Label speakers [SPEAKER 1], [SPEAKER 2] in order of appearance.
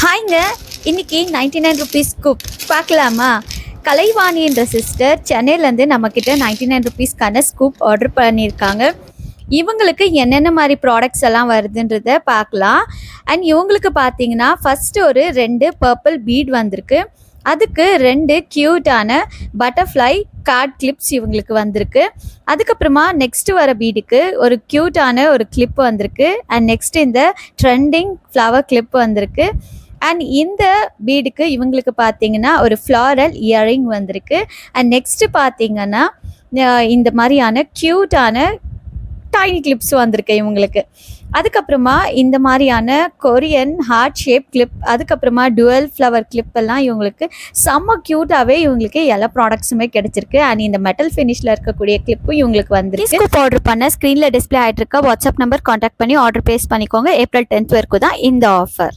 [SPEAKER 1] ஹாய்ங்க. இன்னைக்கு 99 rupees scoop பார்க்கலாமா? கலைவாணி என்ற சிஸ்டர் சென்னையிலேருந்து நம்மக்கிட்ட 99 ருபீஸ்க்கான ஸ்கூப் ஆர்டர் பண்ணியிருக்காங்க. இவங்களுக்கு என்னென்ன மாதிரி ப்ராடக்ட்ஸ் எல்லாம் வருதுன்றத பார்க்கலாம். அண்ட் இவங்களுக்கு பார்த்தீங்கன்னா ஃபஸ்ட்டு ஒரு 2 பர்பிள் பீட் வந்திருக்கு. அதுக்கு 2 க்யூட்டான பட்டர்ஃப்ளை கார்ட் கிளிப்ஸ் இவங்களுக்கு வந்திருக்கு. அதுக்கப்புறமா நெக்ஸ்ட்டு வர பீடுக்கு ஒரு க்யூட்டான ஒரு கிளிப் வந்திருக்கு. அண்ட் நெக்ஸ்ட் இந்த ட்ரெண்டிங் ஃப்ளவர் கிளிப் வந்திருக்கு. அண்ட் இந்த பீடுக்கு இவங்களுக்கு பார்த்தீங்கன்னா ஒரு ஃப்ளாரல் இயரிங் வந்திருக்கு. அண்ட் நெக்ஸ்ட்டு பார்த்தீங்கன்னா இந்த மாதிரியான க்யூட்டான டைனி கிளிப்ஸ் வந்திருக்கு இவங்களுக்கு. அதுக்கப்புறமா இந்த மாதிரியான கொரியன் ஹார்ட் ஷேப் கிளிப், அதுக்கப்புறமா டுவல் ஃப்ளவர் கிளிப் எல்லாம் இவங்களுக்கு செம்ம க்யூட்டாகவே இவங்களுக்கு எல்லா ப்ராடக்ட்ஸுமே கிடச்சிருக்கு. அண்ட் இந்த மெட்டல் ஃபினிஷில் இருக்கக்கூடிய கிளிப்பும் இவங்களுக்கு வந்துருக்கு. ஸ்கூப் ஆர்டர் பண்ண ஸ்க்ரீனில் டிஸ்பிளே ஆகிட்டு இருக்க வாட்ஸ்அப் நம்பர் கான்டாக்ட் பண்ணி ஆர்டர் ப்ளேஸ் பண்ணிக்கோங்க. ஏப்ரல் 10th வரைக்கும் தான் இந்த ஆஃபர்.